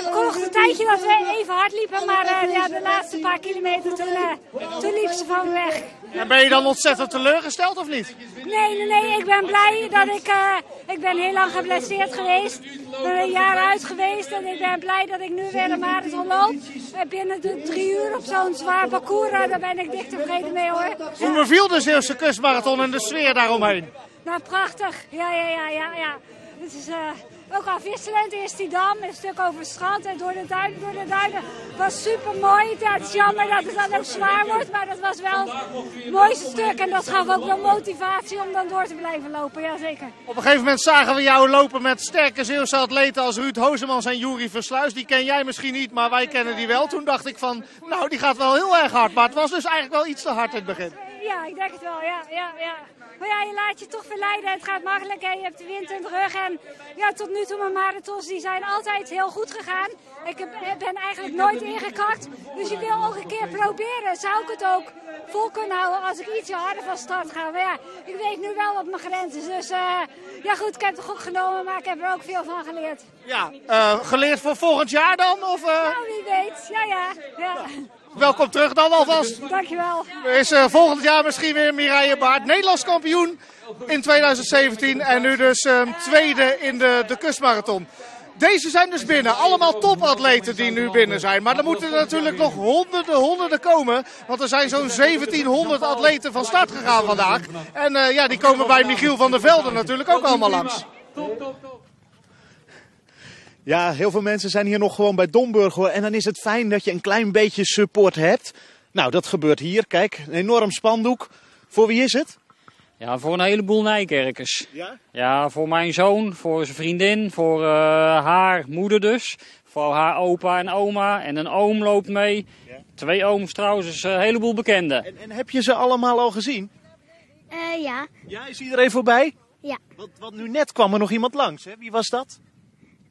heb nog een tijdje dat we even hard liepen, maar de laatste paar kilometer toen liep ze van me weg. En ben je dan ontzettend teleurgesteld of niet? Nee, ik ben blij dat ik ben heel lang geblesseerd geweest. Een jaar uit geweest en ik ben blij dat ik nu weer een marathon loop. Binnen de 3 uur op zo'n zwaar parcours, daar ben ik dicht tevreden mee hoor. Hoe beviel de Zeeuwse Kustmarathon en de sfeer daaromheen? Nou, prachtig. Ja. Het is ook afwisselend. Eerst die dam, een stuk over het strand en door de duinen. Was super mooi. Ja, het is jammer dat het dan ook zwaar wordt, maar dat was wel het mooiste stuk. En dat gaf ook wel motivatie om dan door te blijven lopen, jazeker. Op een gegeven moment zagen we jou lopen met sterke Zeeuwse atleten als Ruud Hozemans en Juri Versluis. Die ken jij misschien niet, maar wij kennen die wel. Toen dacht ik van, nou die gaat wel heel erg hard, maar het was dus eigenlijk wel iets te hard in het begin. Ja, ik denk het wel, ja. Maar ja, je laat je toch verleiden. Het gaat makkelijk en je hebt de wind in de rug. En ja, tot nu toe mijn marathons die zijn altijd heel goed gegaan. Ik ben eigenlijk nooit ingekakt. Dus je wil ook een keer proberen. Zou ik het ook vol kunnen houden als ik ietsje harder van start ga. Maar ja, ik weet nu wel wat mijn grens is. Dus ja goed, ik heb het goed genomen, maar ik heb er ook veel van geleerd. Ja, geleerd voor volgend jaar dan? Of, Nou, wie weet. Ja. Welkom terug dan alvast. Dankjewel. Er is volgend jaar misschien weer Mireille Baart, Nederlands kampioen in 2017 en nu dus tweede in de kustmarathon. Deze zijn dus binnen, allemaal topatleten die nu binnen zijn. Maar er moeten er natuurlijk nog honderden komen, want er zijn zo'n 1700 atleten van start gegaan vandaag. En ja, die komen bij Michiel van der Velde natuurlijk ook allemaal langs. Ja, heel veel mensen zijn hier nog gewoon bij Domburg hoor. En dan is het fijn dat je een klein beetje support hebt. Nou, dat gebeurt hier. Kijk, een enorm spandoek. Voor wie is het? Ja, voor een heleboel Nijkerkers. Ja? Ja, voor mijn zoon, voor zijn vriendin, voor haar moeder dus. Voor haar opa en oma. En een oom loopt mee. Ja. 2 ooms trouwens, dus een heleboel bekenden. En heb je ze allemaal al gezien? Ja. Ja, is iedereen voorbij? Ja. Want nu net kwam er nog iemand langs, hè? Wie was dat?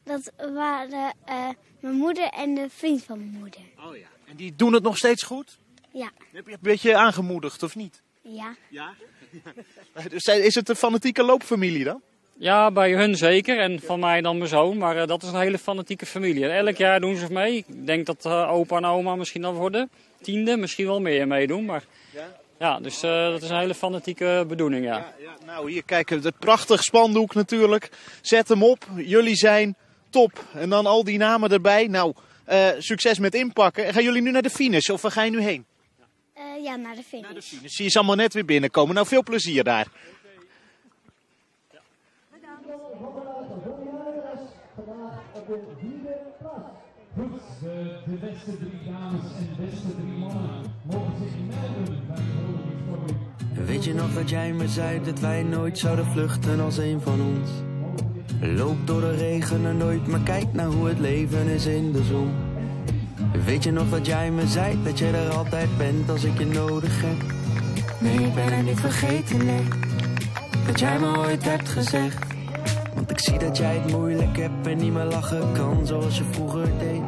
Dat waren mijn moeder en de vriend van mijn moeder. Oh ja. En die doen het nog steeds goed? Ja. Heb je een beetje aangemoedigd of niet? Ja. Ja? Dus is het een fanatieke loopfamilie dan? Ja, bij hun zeker. En van mij dan mijn zoon. Maar dat is een hele fanatieke familie. En elk jaar doen ze mee. Ik denk dat opa en oma misschien al voor de 10e, misschien wel meer meedoen. Maar ja, dus dat is een hele fanatieke bedoeling, ja. Nou, hier kijken, het prachtig spandoek natuurlijk. Zet hem op. Jullie zijn top. En dan al die namen erbij. Nou, succes met inpakken. En gaan jullie nu naar de finish of waar ga je nu heen? Ja, naar de finish. Naar de finish. Zie je ze allemaal net weer binnenkomen. Nou, veel plezier daar. De beste 3 dames en de beste 3 mannen mogen zich melden bij de Victory. Weet je nog dat jij me zei dat wij nooit zouden vluchten als een van ons? Loop door de regen en nooit, maar kijk naar hoe het leven is in de zon. Weet je nog dat jij me zei dat jij er altijd bent als ik je nodig heb? Nee, ik ben er niet vergeten, nee. Dat jij me ooit hebt gezegd. Want ik zie dat jij het moeilijk hebt en niet meer lachen kan zoals je vroeger deed.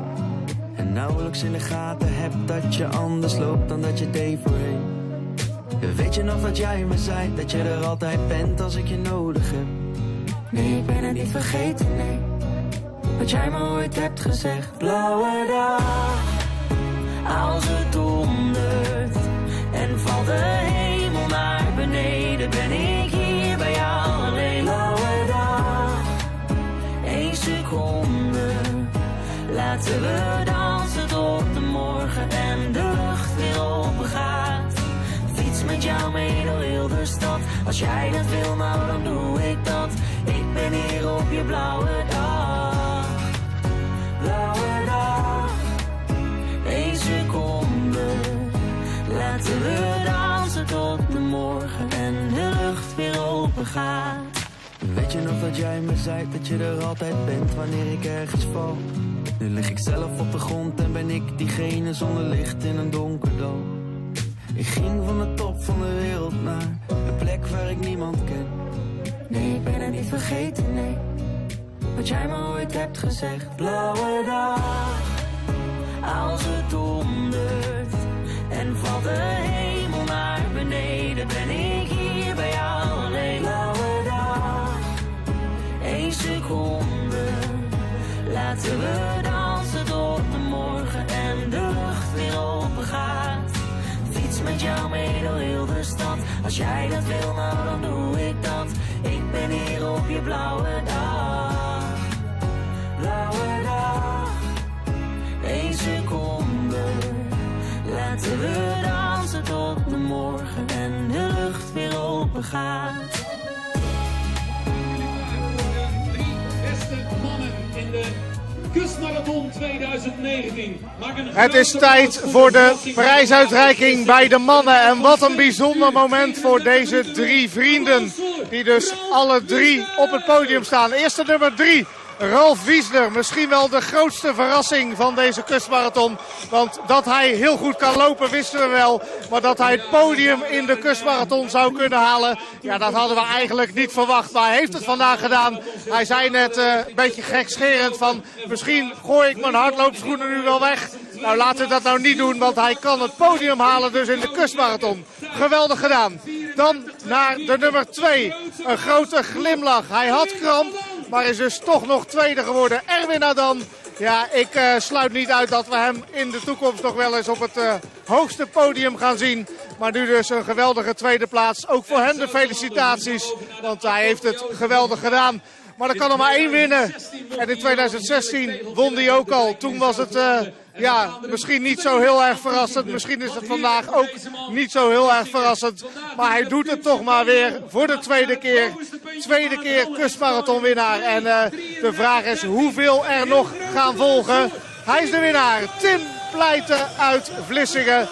En nauwelijks in de gaten hebt dat je anders loopt dan dat je deed voorheen. Weet je nog dat jij me zei dat je er altijd bent als ik je nodig heb? Nee, ik ben er niet vergeten, nee. Wat jij me ooit hebt gezegd. Blauwe dag, als het dondert en valt de hemel naar beneden, ben ik hier bij jou alleen. Blauwe dag, 1 seconde, laten we dansen tot de morgen en de lucht weer open gaat. Fiets met jou mee door heel de stad. Als jij dat wil, nou dan doe ik dat. Ik ben hier op je blauwe dag. Blauwe dag, 1 seconde. Laten we dansen tot de morgen en de lucht weer open gaat. Weet je nog dat jij me zei dat je er altijd bent wanneer ik ergens val? Nu lig ik zelf op de grond en ben ik diegene zonder licht in een donker dal. Ik ging van de top van de wereld naar een plek waar ik niemand ken. Nee, ik ben er niet vergeten, nee. Wat jij me ooit hebt gezegd. Blauwe dag, als het dondert en valt de hemel naar beneden, ben ik hier bij jou alleen. Blauwe dag, 1 seconde, laten we dansen Als jij dat wil, nou dan doe ik dat. Ik ben hier op je blauwe dag. Blauwe dag. 1 seconde. Laten we dansen tot de morgen en de lucht weer open gaat. Beste mannen in de Kustmarathon 2019. Het is tijd voor de prijsuitreiking bij de mannen. En wat een bijzonder moment voor deze 3 vrienden. Die dus alle 3 op het podium staan. Eerste nummer 3. Ralf Wiesner, misschien wel de grootste verrassing van deze kustmarathon. Want dat hij heel goed kan lopen wisten we wel. Maar dat hij het podium in de kustmarathon zou kunnen halen, ja, dat hadden we eigenlijk niet verwacht. Maar hij heeft het vandaag gedaan. Hij zei net een beetje gekscherend van misschien gooi ik mijn hardloopschoenen nu wel weg. Nou, laten we dat nou niet doen, want hij kan het podium halen dus in de kustmarathon. Geweldig gedaan. Dan naar de nummer 2. Een grote glimlach. Hij had kramp, maar is dus toch nog tweede geworden. Erwin Adan. Ja, ik sluit niet uit dat we hem in de toekomst nog wel eens op het hoogste podium gaan zien. Maar nu dus een geweldige tweede plaats. Ook voor hem de felicitaties, want hij heeft het geweldig gedaan. Maar er kan er maar 1 winnen. En in 2016 won hij ook al. Toen was het misschien niet zo heel erg verrassend. Misschien is het vandaag ook niet zo heel erg verrassend. Maar hij doet het toch maar weer voor de tweede keer. Tweede keer kustmarathonwinnaar. En de vraag is hoeveel er nog gaan volgen. Hij is de winnaar. Tim Pleijten uit Vlissingen.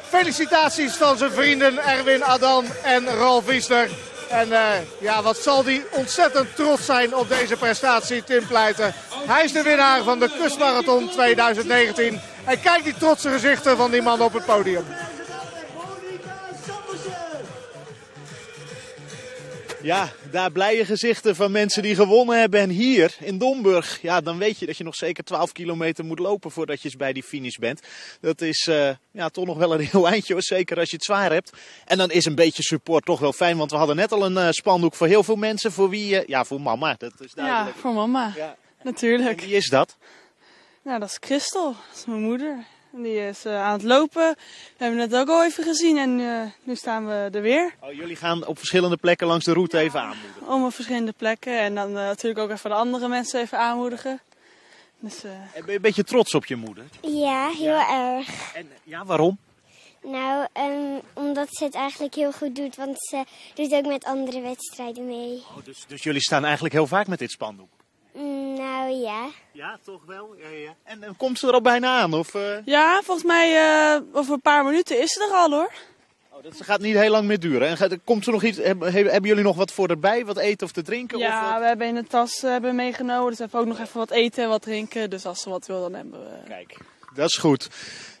Felicitaties van zijn vrienden Erwin Adan en Ralf Wiesner. En wat zal die ontzettend trots zijn op deze prestatie, Tim Pleijten. Hij is de winnaar van de Kustmarathon 2019. En kijk die trotse gezichten van die man op het podium. Ja, daar blije gezichten van mensen die gewonnen hebben. En hier in Domburg, ja, dan weet je dat je nog zeker 12 kilometer moet lopen voordat je bij die finish bent. Dat is toch nog wel een heel eindje hoor, zeker als je het zwaar hebt. En dan is een beetje support toch wel fijn, want we hadden net al een spandoek voor heel veel mensen. Voor wie? Voor mama, dat is duidelijk. Ja, voor mama, natuurlijk. En wie is dat? Nou, dat is Christel, dat is mijn moeder. Die is aan het lopen. We hebben het ook al even gezien en nu staan we er weer. Oh, jullie gaan op verschillende plekken langs de route even aanmoedigen? Op verschillende plekken en dan natuurlijk ook even de andere mensen even aanmoedigen. Dus, En ben je een beetje trots op je moeder? Ja, heel erg. En ja, waarom? Nou, omdat ze het eigenlijk heel goed doet, want ze doet ook met andere wedstrijden mee. Oh, dus jullie staan eigenlijk heel vaak met dit spandoek? Nou ja. Ja, toch wel? Ja. En komt ze er al bijna aan? Of, Ja, volgens mij over een paar minuten is ze er al hoor. Oh, dat gaat niet heel lang meer duren. En komt er nog iets? Hebben jullie nog wat voor erbij? Wat eten of te drinken? Ja, of, we hebben in de tas meegenomen. Dus we hebben ook nog even wat eten en wat drinken. Dus als ze wat wil, dan hebben we... Kijk, dat is goed.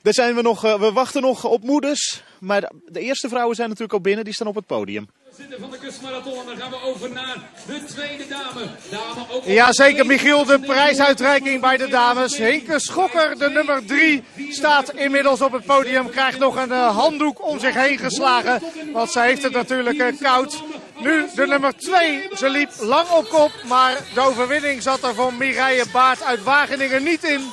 Daar zijn we nog. We wachten nog op moeders. Maar de eerste vrouwen zijn natuurlijk al binnen. Die staan op het podium. Van de Kustmarathon en dan gaan we over naar de tweede dame. Ja, zeker Michiel, de prijsuitreiking bij de dames. Henke Schokker, de nummer 3, staat inmiddels op het podium. Krijgt nog een handdoek om zich heen geslagen, want ze heeft het natuurlijk koud. Nu de nummer 2, ze liep lang op kop, maar de overwinning zat er voor Mireille Baart uit Wageningen niet in.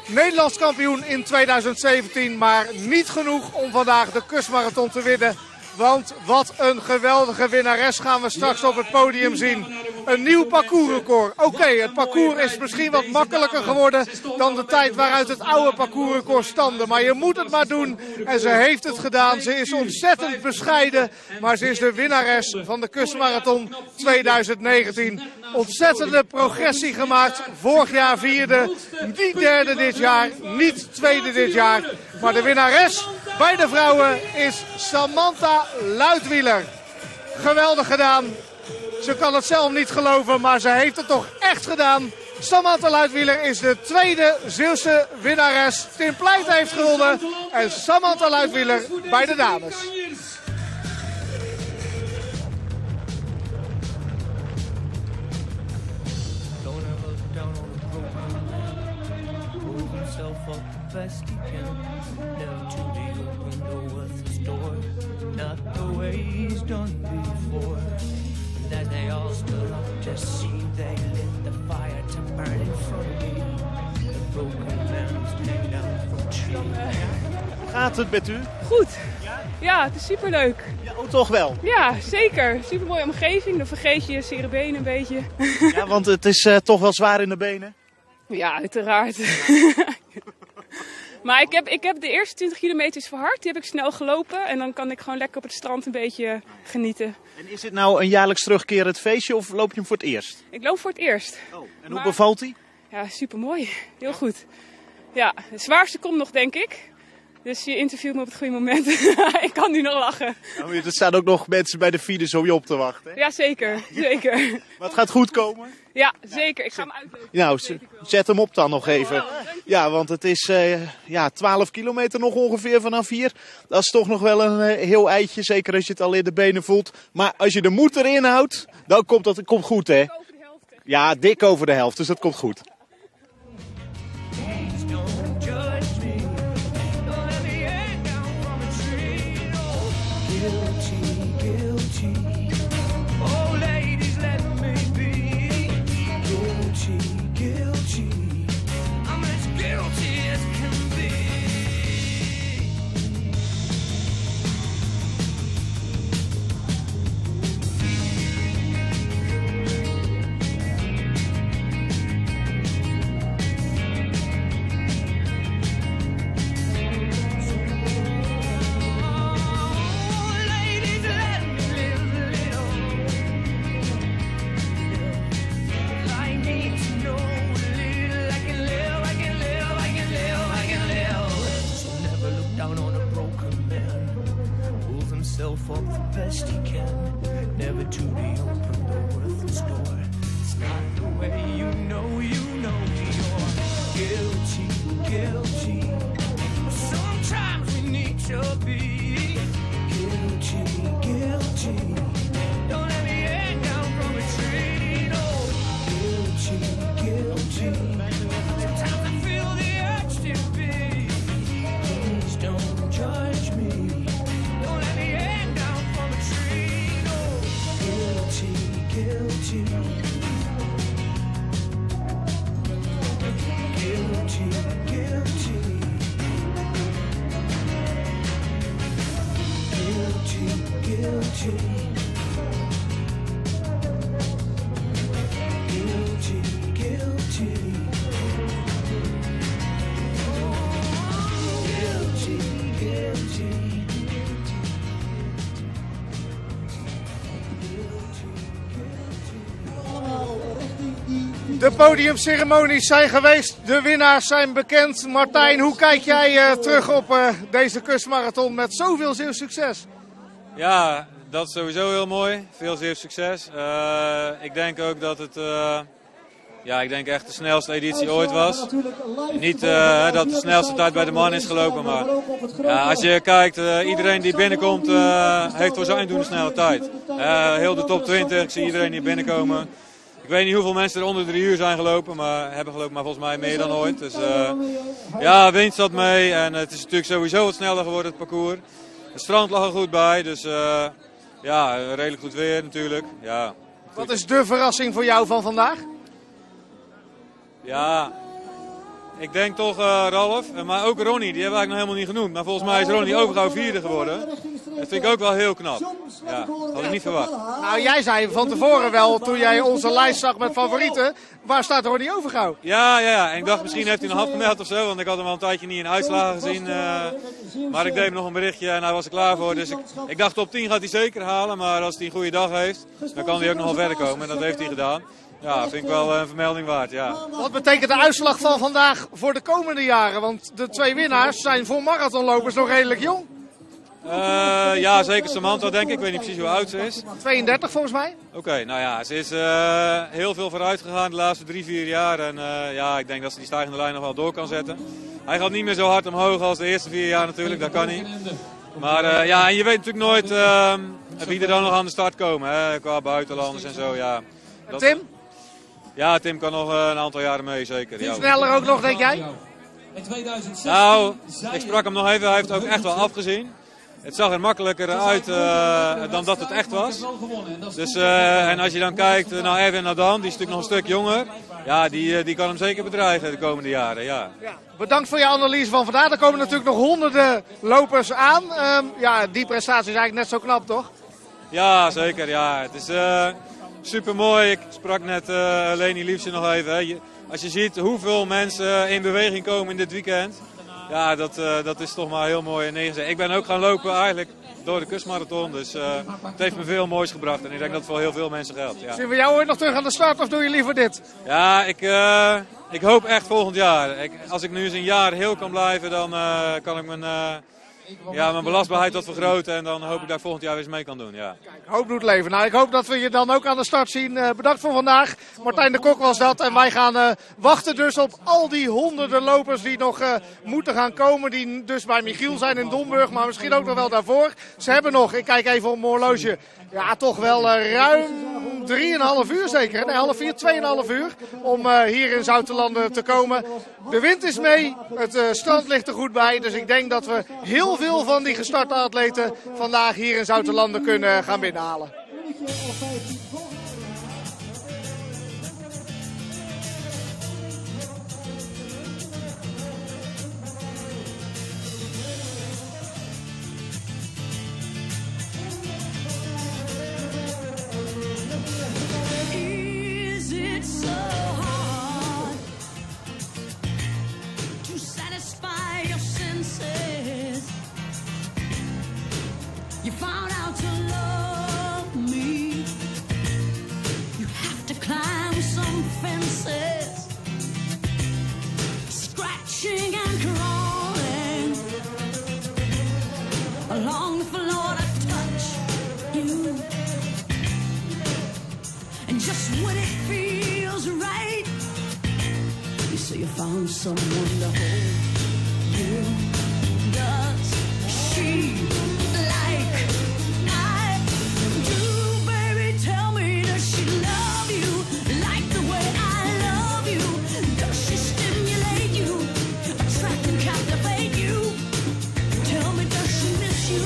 Nederlands kampioen in 2017, maar niet genoeg om vandaag de Kustmarathon te winnen. Want wat een geweldige winnares gaan we straks op het podium zien. Een nieuw parcoursrecord. Oké, het parcours is misschien wat makkelijker geworden dan de tijd waaruit het oude parcoursrecord stamde. Maar je moet het maar doen en ze heeft het gedaan. Ze is ontzettend bescheiden, maar ze is de winnares van de Kustmarathon 2019. Ontzettende progressie gemaakt. Vorig jaar 4e, niet 3e dit jaar, niet 2e dit jaar. Maar de winnares bij de vrouwen is Samantha Luitwieler. Geweldig gedaan. Ze kan het zelf niet geloven, maar ze heeft het toch echt gedaan. Samantha Luitwieler is de tweede Zeeuwse winnares. Tim Pleijten heeft gewonnen en Samantha Luitwieler bij de dames. Not the way he's done before. And as they all stood up to see, they lit the fire to burn in front of me. The broken man was hanging down from a tree. We gaat het met u? Goed. Ja, het is superleuk. Ja, oh, toch wel? Ja, zeker. Supermooie omgeving. Dan vergeet je je zere benen een beetje. Ja, want het is toch wel zwaar in de benen? Ja, uiteraard. Maar ik heb de eerste 20 kilometer verhard. Die heb ik snel gelopen. En dan kan ik gewoon lekker op het strand een beetje genieten. En is het nou een jaarlijks terugkerend feestje of loop je hem voor het eerst? Ik loop voor het eerst. Oh, en hoe bevalt hij? Ja, supermooi. Heel goed. Ja, het zwaarste komt nog, denk ik. Dus je interviewt me op het goede moment. Ik kan nu nog lachen. Nou, er staan ook nog mensen bij de finish om je op te wachten. Hè? Ja, zeker. Zeker. Maar het gaat goed komen? Ja, zeker. Ik ga hem uitlopen. Nou, zet hem op dan nog even. Ja, want het is 12 kilometer nog ongeveer vanaf hier. Dat is toch nog wel een heel eitje, zeker als je het al in de benen voelt. Maar als je de moed erin houdt, dan komt het komt goed, hè? Ja, dik over de helft, dus dat komt goed. Up the best he can, never to reopen the worthless door. It's not the way you know you're guilty, guilty. Sometimes we need to be guilty, guilty. Don't let me hang down from a tree, no. Guilty, guilty. Sometimes I feel the urge to be. Please don't judge me. De podiumceremonies zijn geweest, de winnaars zijn bekend. Martijn, hoe kijk jij terug op deze kustmarathon met zoveel Zeeuws succes? Ja, dat is sowieso heel mooi. Veel Zeeuws succes. Ik denk ook dat het ik denk echt de snelste editie ooit was. Niet dat de snelste tijd bij de man is gelopen, maar als je kijkt, iedereen die binnenkomt heeft voor zijn doen een snelle tijd. Heel de top 20, ik zie iedereen hier binnenkomen. Ik weet niet hoeveel mensen er onder 3 uur zijn gelopen, maar hebben gelopen, maar volgens mij meer dan ooit. Dus wind zat mee en het is natuurlijk sowieso wat sneller geworden, het parcours. Het strand lag er goed bij, dus redelijk goed weer natuurlijk. Ja. Wat is de verrassing voor jou van vandaag? Ja, ik denk toch Ralf, maar ook Ronnie, die hebben we eigenlijk nog helemaal niet genoemd. Maar volgens mij is Ronnie overgauw 4e geworden. Dat vind ik ook wel heel knap. Ja, had ik niet verwacht. Nou, jij zei van tevoren wel, toen jij onze lijst zag met favorieten, waar staat Ronnie Overgouw? Ja, en ik dacht misschien heeft hij nog afgemeld of zo, want ik had hem al een tijdje niet in uitslagen gezien. Maar ik deed hem nog een berichtje en hij was er klaar voor. Dus ik dacht top 10 gaat hij zeker halen, maar als hij een goede dag heeft, dan kan hij ook nog wel verder komen. En dat heeft hij gedaan. Ja, vind ik wel een vermelding waard, ja. Wat betekent de uitslag van vandaag voor de komende jaren? Want de 2 winnaars zijn voor marathonlopers nog redelijk jong. Ja, zeker Samantha denk ik. Ik weet niet precies hoe oud ze is. 32 volgens mij. Oké, nou ja, ze is heel veel vooruit gegaan de laatste 3-4 jaar. En ik denk dat ze die stijgende lijn nog wel door kan zetten. Hij gaat niet meer zo hard omhoog als de eerste 4 jaar natuurlijk, dat kan niet. Maar en je weet natuurlijk nooit wie er dan nog aan de start komen, hè, qua buitenlanders en zo. Ja. En Tim? Ja, Tim kan nog een aantal jaren mee, zeker. Iets sneller ook nog, denk jij? Nou, ik sprak hem nog even, hij heeft ook echt wel afgezien. Het zag er makkelijker uit dan dat het echt was. Dus, en als je dan kijkt naar Erwin Adam, die is natuurlijk nog een stuk jonger. Ja, die kan hem zeker bedreigen de komende jaren. Ja. Bedankt voor je analyse van vandaag. Er komen natuurlijk nog honderden lopers aan. Ja, die prestatie is eigenlijk net zo knap, toch? Ja, zeker. Ja. Het is super mooi. Ik sprak net Leni Liefse nog even. Hè. Als je ziet hoeveel mensen in beweging komen in dit weekend. Ja, dat is toch maar heel mooi neergezet. Ik ben ook gaan lopen eigenlijk door de kustmarathon. Dus het heeft me veel moois gebracht. En ik denk dat het voor heel veel mensen geldt. Ja. Zien we jou ooit nog terug aan de start of doe je liever dit? Ja, ik hoop echt volgend jaar. Als ik nu eens een jaar heel kan blijven, dan kan ik mijn belastbaarheid wat vergroten. En dan hoop ik dat ik volgend jaar weer eens mee kan doen. Ja. Kijk, hoop doet leven. Nou, ik hoop dat we je dan ook aan de start zien. Bedankt voor vandaag. Martijn de Kok was dat. En wij gaan wachten dus op al die honderden lopers die nog moeten gaan komen. Die dus bij Michiel zijn in Domburg. Maar misschien ook nog wel daarvoor. Ze hebben nog, ik kijk even op mijn horloge. Ja, toch wel ruim 3,5 uur zeker. Nee, half 4, 2,5 uur. Om hier in Zoutelanden te komen. De wind is mee. Het strand ligt er goed bij. Dus ik denk dat we heel veel van die gestarte atleten vandaag hier in Zoutelanden kunnen gaan binnenhalen. Is it so hard to satisfy your senses? You found out to love me. You have to climb some fences, scratching and crawling along the floor to touch you. And just when it feels right, you say you found someone to hold you. Does she like I do, baby? Tell me, does she love you like the way I love you? Does she stimulate you, attract and captivate you? Tell me, does she miss you,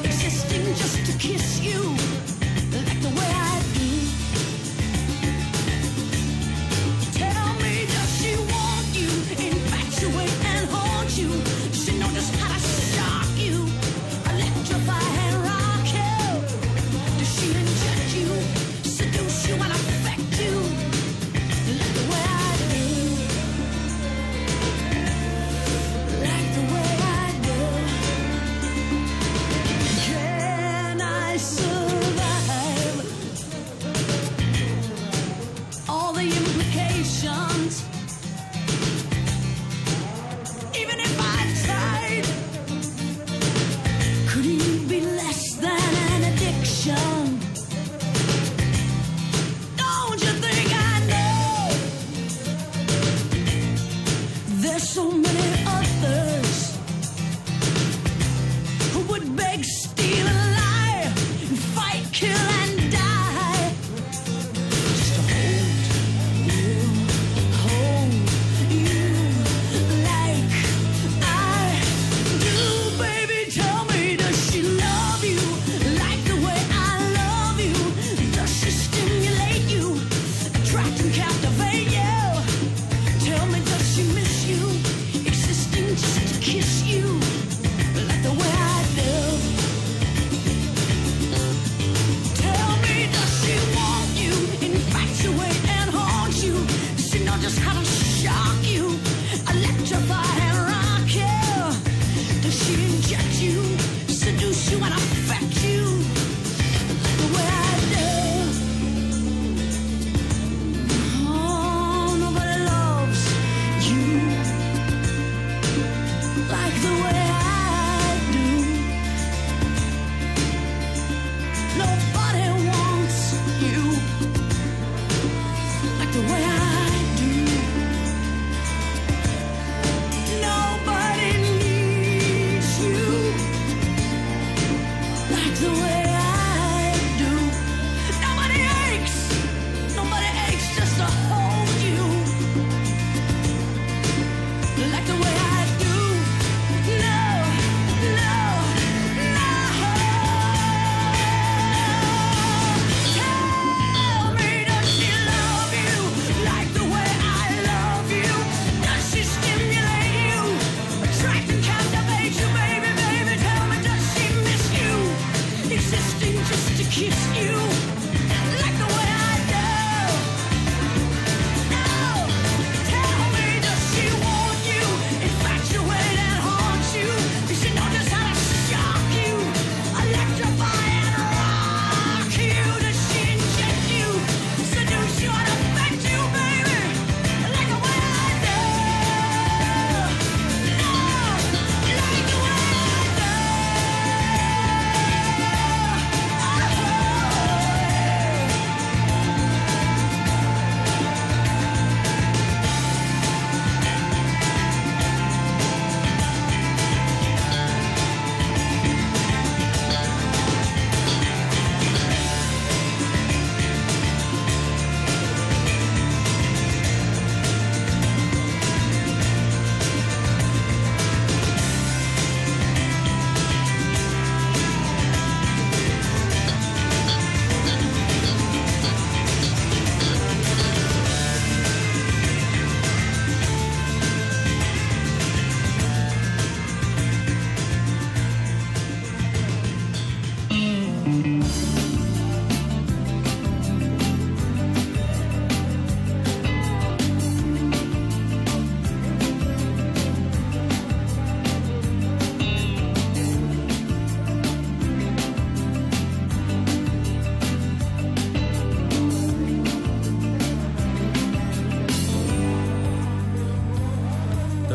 existing just to kiss you like the way I do? Tell me, does she want you, infatuate and haunt you? Does she know just how to shock you, electrify and rock you? Does she inject you, seduce you and affect you like the way I do? Like the way I do. Can I survive all the implications? Even if I tried, could you be less than an addiction? Don't you think I know there's so many others who would beg, steal and lie, fight, kill and die just to hold you like I do, baby. Tell me, does she love you like the way I love you? Does she stimulate you, attract and captivate you? Tell me, does she miss you,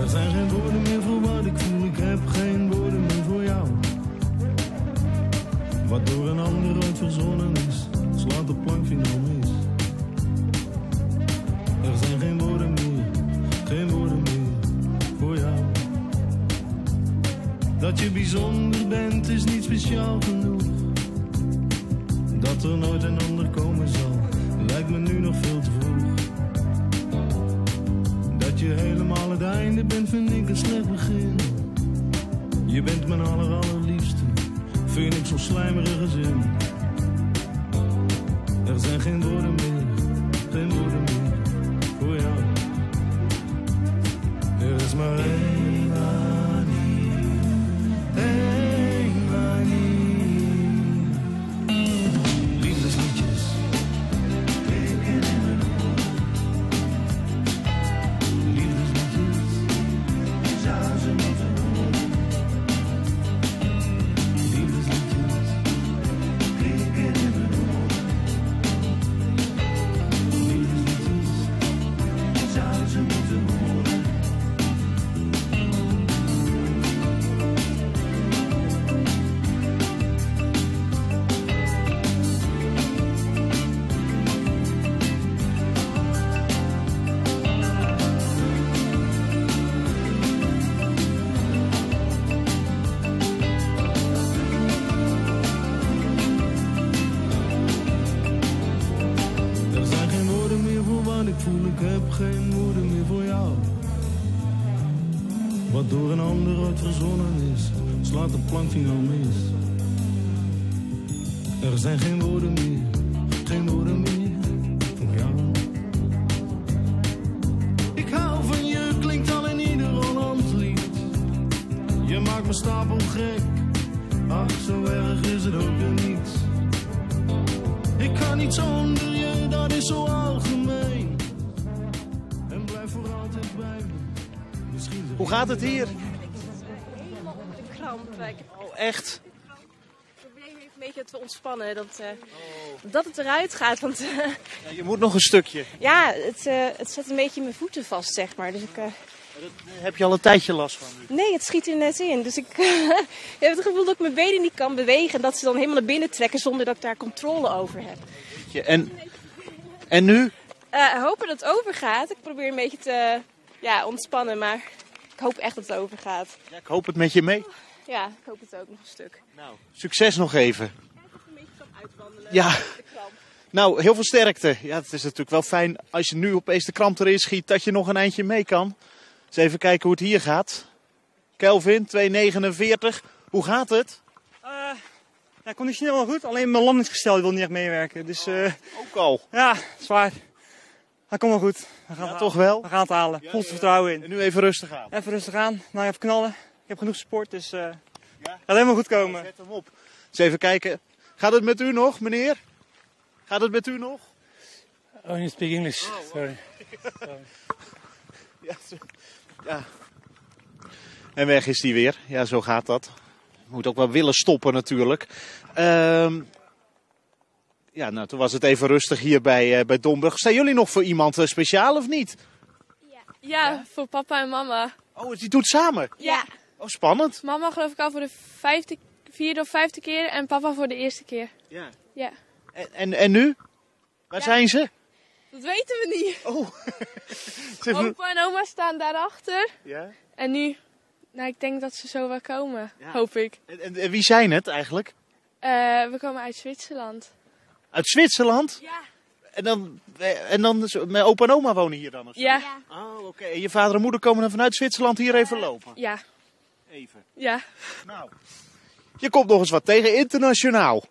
Er zijn geen woorden meer voor wat ik voel, ik heb geen woorden meer voor jou. Wat door een ander ooit verzonnen is, slaat de plankvinger mis. Er zijn geen woorden meer voor jou. Dat je bijzonder bent is niet speciaal genoeg. Dat er nooit een ander komen zal, lijkt me nu nog veel te vroeg. Dat je helemaal het einde bent, vind ik een slecht begin. Je bent mijn allerliefste, vind ik zo'n slijmerige zin. Er zijn geen woorden meer voor jou. Er is maar één manier, één manier. Liefdesliedjes, klinken in mijn oren. Liefdesliedjes, je zou ze moeten horen. Liefdesliedjes, klinken in mijn oren. Liefdesliedjes, je zou ze moeten horen. Er zijn geen woorden meer voor wat ik voel, ik heb geen woorden meer voor jou. Wat door een ander ooit verzonnen is, slaat de plankvinger mis. Er zijn geen woorden meer voor jou. Ik hou van je, klinkt al in ieder Hollands lied. Je maakt me stapel gek, ach zo erg is het ook weer niet. Ik kan niet zonder je, dat is zo algemeen. En blijf voor altijd bij me. Hoe gaat het hier? Helemaal op de kramp. Oh, echt? Het probleem heeft een beetje dat we ontspannen. Dat het eruit gaat. Want Ja, je moet nog een stukje. ja, het zet een beetje mijn voeten vast, zeg maar. Dus Heb je al een tijdje last van nu? nee, het schiet er net in. Dus ik heb het gevoel dat ik mijn benen niet kan bewegen. En dat ze dan helemaal naar binnen trekken zonder dat ik daar controle over heb. En nu? Hopen dat het overgaat. Ik probeer een beetje te ontspannen, maar ik hoop echt dat het overgaat. Ja, ik hoop het met je mee. Ja, ik hoop het ook nog een stuk. Nou, succes nog even. Een beetje kan uitwandelen. Ja. De kramp. Nou, heel veel sterkte. Ja, het is natuurlijk wel fijn als je nu opeens de kramp erin schiet dat je nog een eindje mee kan. Eens even kijken hoe het hier gaat. Kelvin, 2,49. Hoe gaat het? Ja, conditioneel wel goed, alleen mijn landingsgestel wil niet echt meewerken. Dus, ook al? Ja, zwaar. Dat komt wel goed. We gaan Ja, toch wel? We gaan het halen. Vol vertrouwen in. En nu even rustig aan. Even rustig aan. Nou, even knallen. Ik heb genoeg support, dus gaat helemaal goed komen. Zet hem op. Eens even kijken. Gaat het met u nog, meneer? Gaat het met u nog? Oh, you speak English. Sorry. Ja. En weg is die weer. Ja, zo gaat dat. Moet ook wel willen stoppen natuurlijk. Ja, nou, toen was het even rustig hier bij Domburg. Zijn jullie nog voor iemand speciaal of niet? Ja, voor papa en mama. Oh, die doet samen? Ja. Oh, spannend. Mama geloof ik al voor de vierde of vijfde keer en papa voor de eerste keer. Ja. Ja. En nu? Waar zijn ze? Dat weten we niet. Oh. Opa en oma staan daarachter. Ja. En nu, nou ik denk dat ze zo wel komen, hoop ik. En wie zijn het eigenlijk? We komen uit Zwitserland. Uit Zwitserland? Ja. En dan mijn opa en oma wonen hier dan? Of zo? Ja. Oh, oké. En je vader en moeder komen dan vanuit Zwitserland hier even lopen? Ja. Even? Ja. Nou. Je komt nog eens wat tegen internationaal.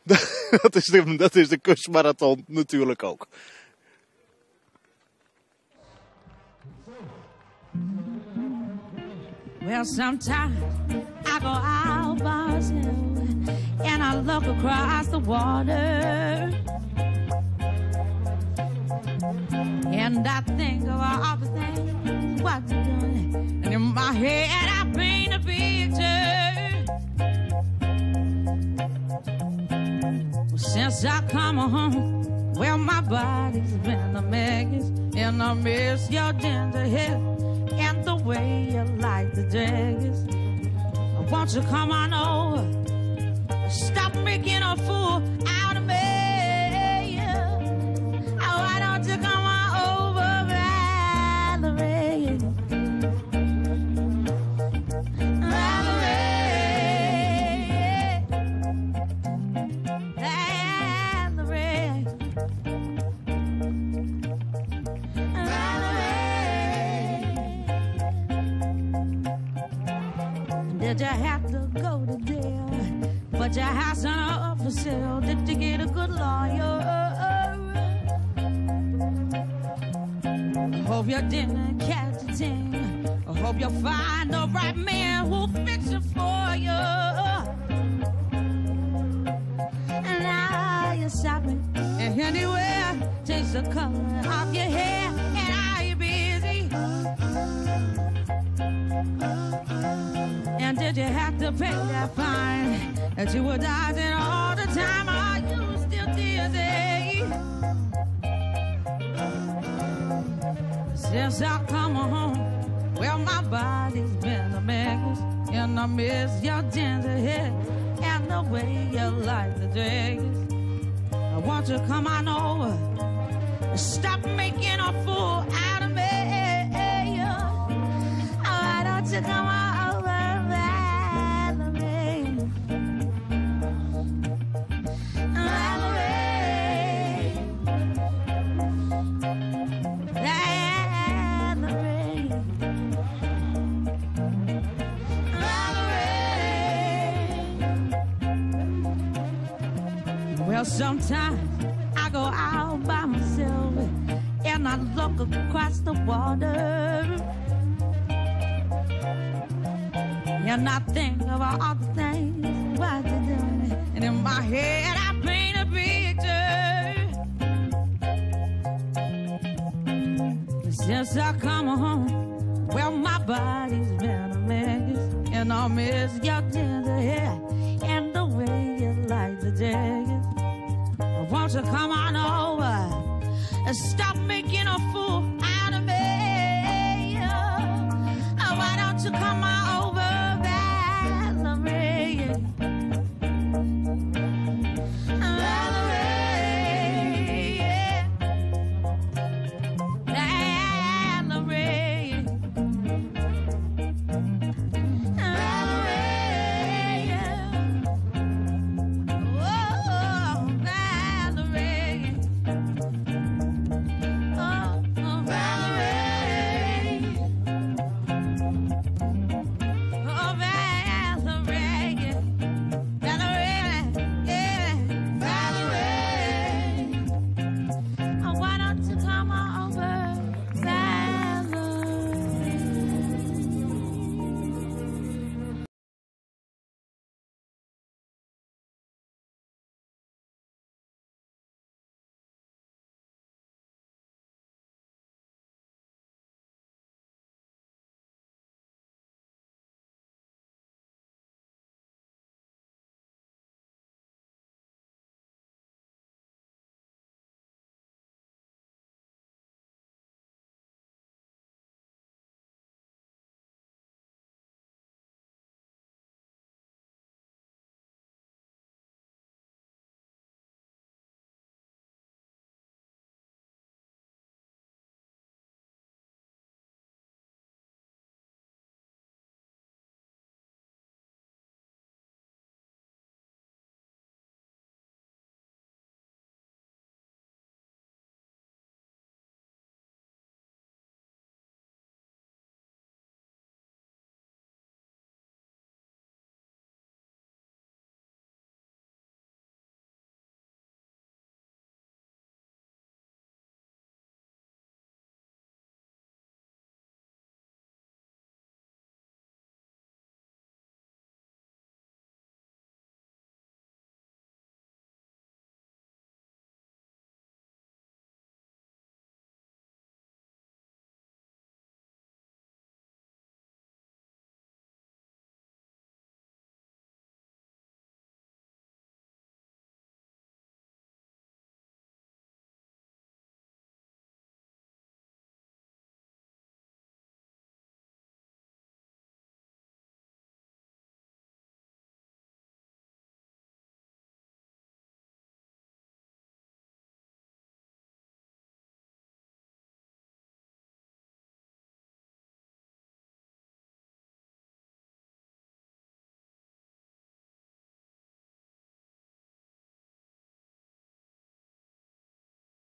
dat is de kustmarathon natuurlijk ook. Well, sometimes I go out by myself and I look across the water and I think of all the things what you're doing, and in my head I paint a picture. Well, since I come home, well, my body's been a mess, and I miss your ginger hair and the way you lie. like the daggers. Won't you come on over? Stop making a fool out of me. Why don't you come on over, Valerie? Did you have to go to jail? But your house on up for sale. Did you get a good lawyer? I hope you didn't catch a thing. I hope you find the right man who'll fix it for you. And now you're shopping and anywhere. Change the color of your hair. And are you busy? And did you have to pay that fine that you were dodging all the time? Are you still dizzy? Since I come home, well, my body's been a mess, and I miss your ginger hair and the way you like the dress. I want you to come on over, stop making a fool out of me. Why don't you come on? Well, sometimes I go out by myself and I look across the water and I think about all the things what you're doing, and in my head I paint a picture. Since I come home, well, my body's been a mess, and I miss your ginger hair and the way you like the daggers. Won't you come on over and stop making a fool out of me? Why don't you come on over, Valerie?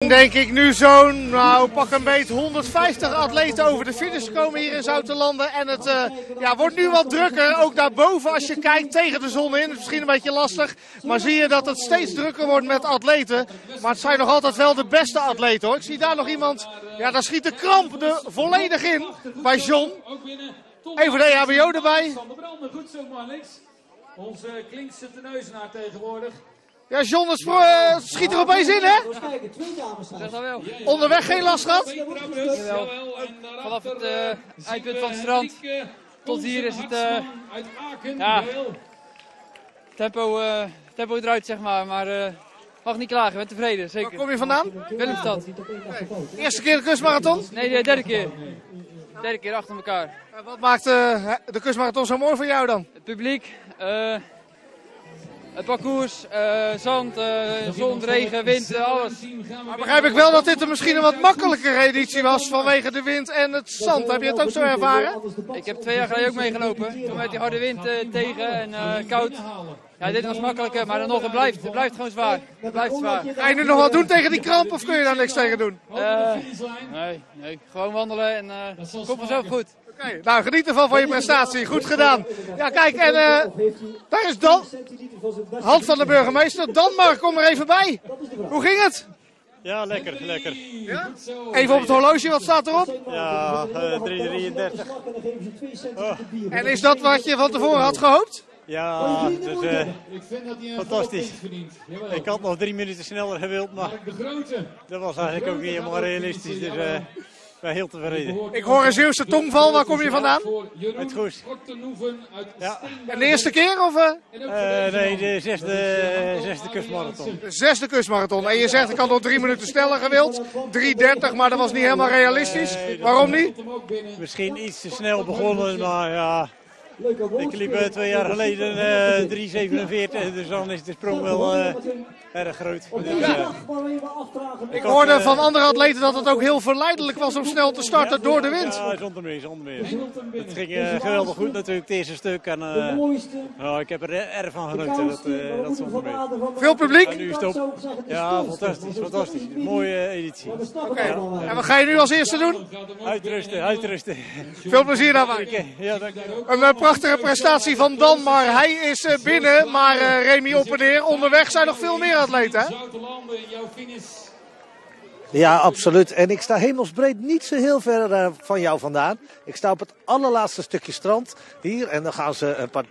Denk ik nu zo'n, pak een beet 150 atleten over de finish komen hier in Zoutelanden. En het wordt nu wat drukker, ook daarboven als je kijkt tegen de zon in. Het is misschien een beetje lastig, maar zie je dat het steeds drukker wordt met atleten. Maar het zijn nog altijd wel de beste atleten hoor. Ik zie daar nog iemand, daar schiet de kramp er volledig in bij John. Even de EHBO erbij. Goed zo Marnix. Onze Klinkse teneuzenaar tegenwoordig. Ja, John, het schiet er opeens in, hè? Dat wel. Onderweg geen last gehad? Jawel. Vanaf het eindpunt van het strand tot hier is het tempo eruit, zeg maar mag niet klagen, ik ben tevreden, zeker. Waar kom je vandaan? Willemstad. Eerste keer de kustmarathon? Nee, de derde keer. Derde keer achter elkaar. Wat maakt de kustmarathon zo mooi voor jou dan? Het publiek, het parcours, zand, zon, regen, wind, alles. Maar begrijp ik wel dat dit misschien een wat makkelijkere editie was vanwege de wind en het zand. Heb je het ook zo ervaren? Ik heb 2 jaar geleden ook meegelopen. Toen met die harde wind tegen en koud. Ja, dit was makkelijker, maar dan nog, het blijft gewoon zwaar. Het blijft zwaar. Ga je nu nog wat doen tegen die kramp of kun je daar niks tegen doen? Nee, gewoon wandelen en komt vanzelf goed. Oké, nou geniet ervan van je prestatie. Goed gedaan. Ja, kijk, en daar is Dan. Hand van de burgemeester. Danmar, kom er even bij. Hoe ging het? Ja, lekker. Ja? Even op het horloge, wat staat erop? Ja, 3:33. En is dat wat je van tevoren had gehoopt? Ja, dus fantastisch. Ik had nog 3 minuten sneller gewild, maar dat was eigenlijk ook niet helemaal realistisch. Dus ik ben heel tevreden. Ik hoor een Zeeuwse tongval. Waar kom je vandaan? Uit Goes. Ja. En de eerste keer? Of, nee, de zesde kustmarathon. De 6e kustmarathon. En je zegt ik had nog 3 minuten sneller gewild. 3:30, maar dat was niet helemaal realistisch. Waarom niet? Misschien iets te snel begonnen, maar ja... Ik liep 2 jaar geleden 3:47, dus dan is de sprong wel erg groot. Dus, ik hoorde van andere atleten dat het ook heel verleidelijk was om snel te starten door de wind. Ja, zonder meer. Het ging geweldig goed natuurlijk, het eerste stuk. En, ik heb er erg van genoten, dat zonder meer. Veel publiek? En nu is het op. Ja, fantastisch. Mooie editie. Oké. En wat ga je nu als eerste doen? Uitrusten. Veel plezier daarbij. Ja, dank je. Een prachtige prestatie van Danmar. Hij is binnen, maar Remy op en neer. Onderweg zijn nog veel meer atleten, hè? Ja, absoluut. En ik sta hemelsbreed niet zo heel ver van jou vandaan. Ik sta op het allerlaatste stukje strand hier. En dan gaan ze een paar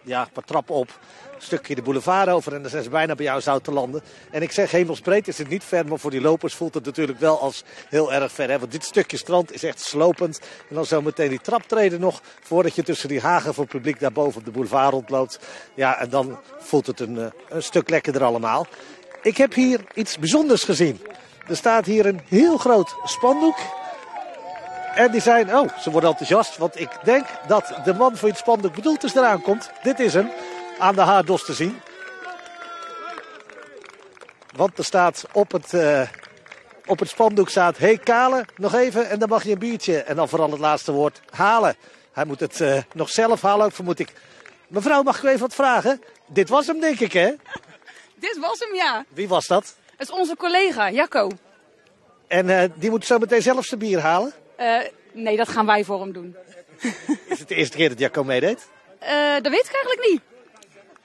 trappen op. Een stukje de boulevard over en dan zijn ze bijna bij jou Zoutelanden. En ik zeg hemelsbreed is het niet ver, maar voor die lopers voelt het natuurlijk wel als heel erg ver. Hè? Want dit stukje strand is echt slopend. En dan zo meteen die traptreden nog voordat je tussen die hagen voor het publiek daarboven op de boulevard rondloopt. Ja, en dan voelt het een stuk lekkerder allemaal. Ik heb hier iets bijzonders gezien. Er staat hier een heel groot spandoek. En die zijn, ze worden enthousiast. Want ik denk dat de man voor het spandoek bedoeld is eraan komt. Dit is hem. Aan de haardos te zien. Want er staat op het spandoek staat... Hey Kale, nog even en dan mag je een biertje. En dan vooral het laatste woord halen. Hij moet het nog zelf halen ook, vermoed ik. Mevrouw, mag ik u even wat vragen? Dit was hem, denk ik, hè? Dit was hem, ja. Wie was dat? Het is onze collega, Jacco. En die moet zo meteen zelf zijn bier halen? Nee, dat gaan wij voor hem doen. Is het de eerste keer dat Jacco meedeed? Dat weet ik eigenlijk niet.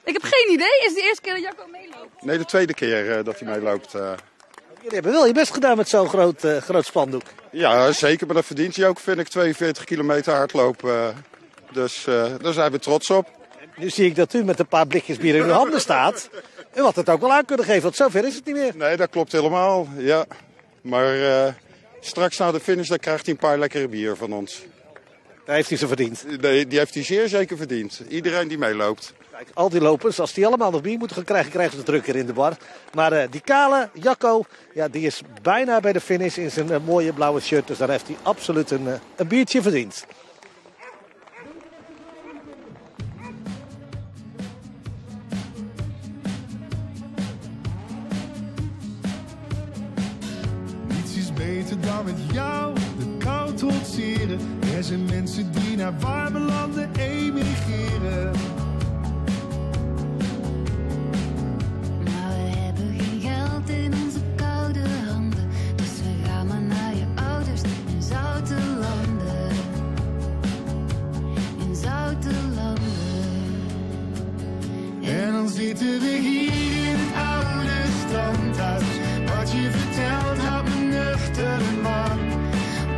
Ik heb geen idee. Is het de eerste keer dat Jacco meeloopt? Nee, de tweede keer dat hij meeloopt. Jullie hebben wel je best gedaan met zo'n groot spandoek. Ja, zeker. Maar dat verdient hij ook, vind ik, 42 kilometer hardlopen. Dus daar zijn we trots op. Nu zie ik dat u met een paar blikjes bier in uw handen staat. U had het ook wel aan kunnen geven, want zover is het niet meer. Nee, dat klopt helemaal. Ja. Maar straks na de finish dan krijgt hij een paar lekkere bier van ons. Daar heeft hij ze verdiend. Nee, die heeft hij zeer zeker verdiend. Iedereen die meeloopt. Kijk, al die lopers, als die allemaal nog bier moeten gaan krijgen, krijgen ze drukker in de bar. Maar die Kale, Jacco, ja, die is bijna bij de finish in zijn mooie blauwe shirt. Dus daar heeft hij absoluut een biertje verdiend. Niets is beter dan met jou de kou trotseren. Er zijn mensen die naar warme landen emigreren. Maar we hebben geen geld in onze koude handen, dus we zitten we hier in het oude strandhuis. Wat je vertelt houdt me nuchter en warm.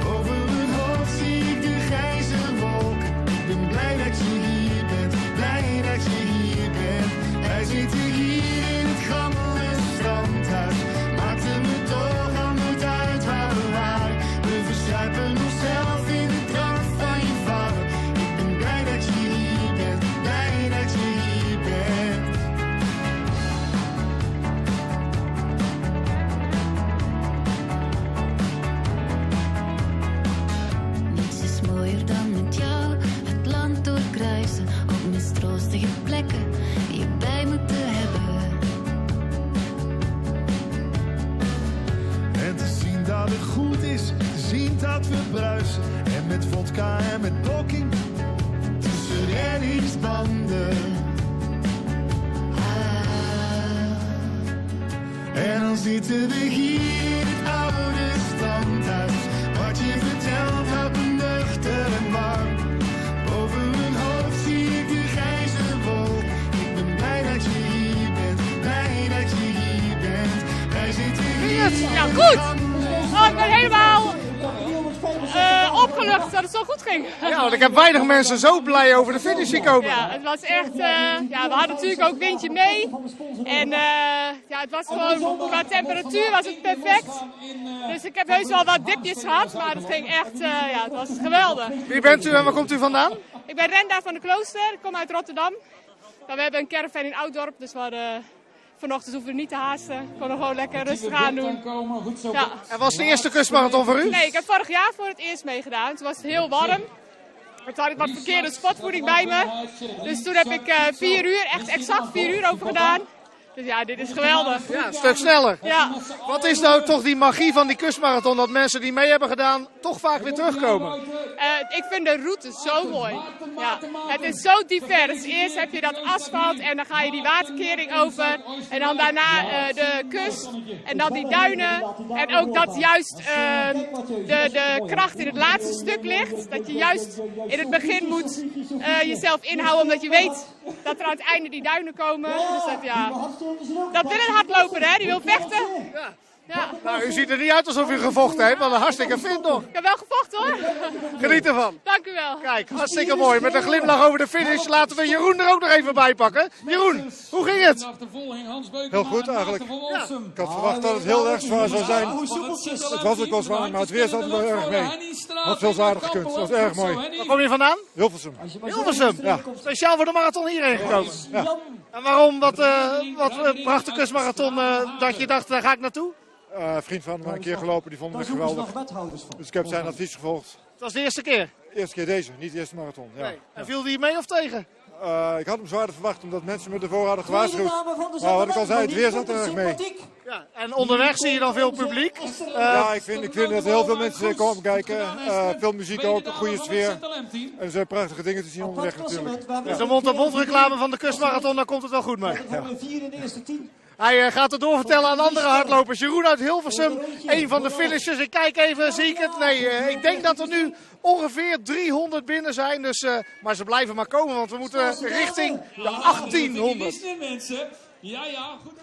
Boven mijn hoofd zie ik de grijze wolken. Ik ben blij dat je hier bent, blij dat je hier bent. Wij zitten hier in het gammele strandhuis. Maakte me toch al nooit uit waar we waren. We verzuipen onszelf in de drank van je vader. Ik ben blij dat je hier bent, blij dat je hier bent. Niets is mooier dan met jou het land doorkruisen. Op mistroostige plekken je bij moeten hebben. En te zien dat het goed is, te zien dat we bruisen. En met vodka en met blokking tussen reddingsbanden. En dan zitten we hier in het oude strandhuis. Wat je vertelt houdt me nuchter en warm. Boven mijn hoofd zie ik de grijze wolk. Ik ben blij dat je hier bent, blij dat je hier bent. Wij zitten hier. Ja, goed! Oh, ik ben helemaal opgelucht dat het zo goed ging. Ja, want ik heb weinig mensen zo blij over de finish zien komen. Ja, het was echt... ja, we hadden natuurlijk ook windje mee. En ja, het was gewoon... Qua temperatuur was het perfect. Dus ik heb heus wel wat dipjes gehad. Maar het ging echt... ja, het was geweldig. Wie bent u en waar komt u vandaan? Ik ben Renda van de Klooster. Ik kom uit Rotterdam. Nou, we hebben een caravan in Ouddorp. Dus we hadden... Vanochtend hoeven we niet te haasten. Ik kon er gewoon lekker rustig aan doen. Ja. En was de eerste kustmarathon voor u? Nee, ik heb vorig jaar voor het eerst meegedaan. Toen was het heel warm. Toen had ik wat verkeerde spotvoeding bij me. Dus toen heb ik 4 uur, echt exact 4 uur over gedaan. Dus ja, dit is geweldig. Ja, een stuk sneller. Ja. Wat is nou toch die magie van die kustmarathon? Dat mensen die mee hebben gedaan toch vaak weer terugkomen? Ik vind de route zo mooi. Ja. Het is zo divers. Eerst heb je dat asfalt en dan ga je die waterkering over. En dan daarna de kust en dan die duinen. En ook dat juist de kracht in het laatste stuk ligt. Dat je juist in het begin moet jezelf inhouden omdat je weet dat er aan het einde die duinen komen. Dus dat, ja, dat wil een hardloper, hè? Die wil vechten. Ja. Ja. Nou, u ziet er niet uit alsof u gevochten heeft, maar een hartstikke fit nog. Ik heb wel gevochten, hoor. Geniet ervan. Dank u wel. Kijk, hartstikke mooi. Met een glimlach over de finish laten we Jeroen er ook nog even bij pakken. Jeroen, hoe ging het? Heel goed eigenlijk. Ja. Ik had verwacht dat het heel erg zwaar zou zijn. Het was ook wel zwaar, maar het weer zat er wel erg mee. Had veel zwaarder gekund. Dat was erg mooi. Waar kom je vandaan? Hilversum. Hilversum? Ja. Speciaal voor de marathon hierheen gekomen? Ja. En waarom? Wat bracht de kustmarathon dat je dacht, daar ga ik naartoe? Een vriend van me een keer gelopen, die vond het geweldig. Dus ik heb zijn advies gevolgd. Het was de eerste keer? De eerste keer deze, niet de eerste marathon. Ja. Nee. En viel die mee of tegen? Ik had hem zwaarder verwacht omdat mensen me ervoor hadden gewaarschuwd. Maar wat ik al zei, het weer zat er erg mee. Ja, en onderweg zie je dan veel publiek? Ja, ik vind dat heel veel mensen komen kijken. Veel muziek ook, een goede sfeer. En er zijn prachtige dingen te zien onderweg natuurlijk. Dus de mond-op-mond reclame van de kustmarathon, daar komt het wel goed mee. Ja. Hij gaat het doorvertellen aan andere hardlopers. Jeroen uit Hilversum, een van de finishers. Ik kijk even, zie ik het? Nee, ik denk dat er nu ongeveer 300 binnen zijn. Dus, maar ze blijven maar komen, want we moeten richting de 1800. Ja, goed.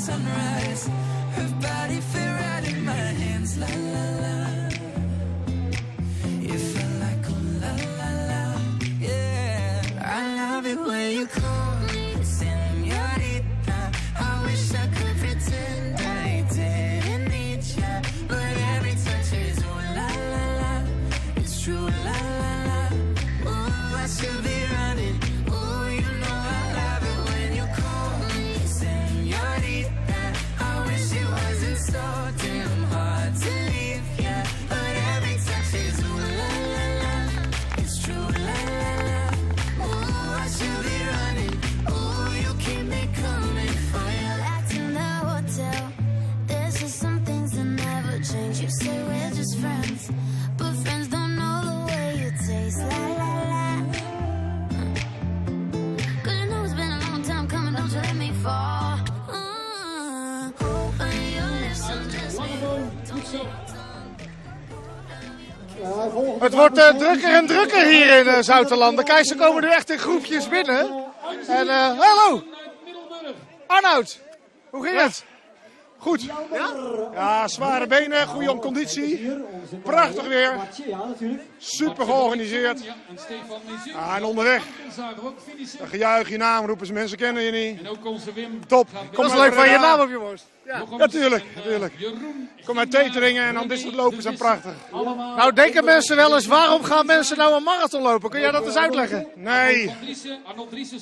Sunrise, her body fit right in my hands, la la la. You felt like ooh la la la, yeah. I love it when you call me señorita. I wish I could pretend I didn't need Het wordt drukker en drukker hier in Zoutelanden. Kijk, ze komen nu echt in groepjes binnen. En hallo! Arnoud, hoe ging het? Goed. Ja, zware benen, goede conditie. Prachtig weer. Super georganiseerd. En onderweg. Een gejuich, je naam roepen ze, mensen kennen je niet. Top. Dat is leuk van je naam op je borst. Ja,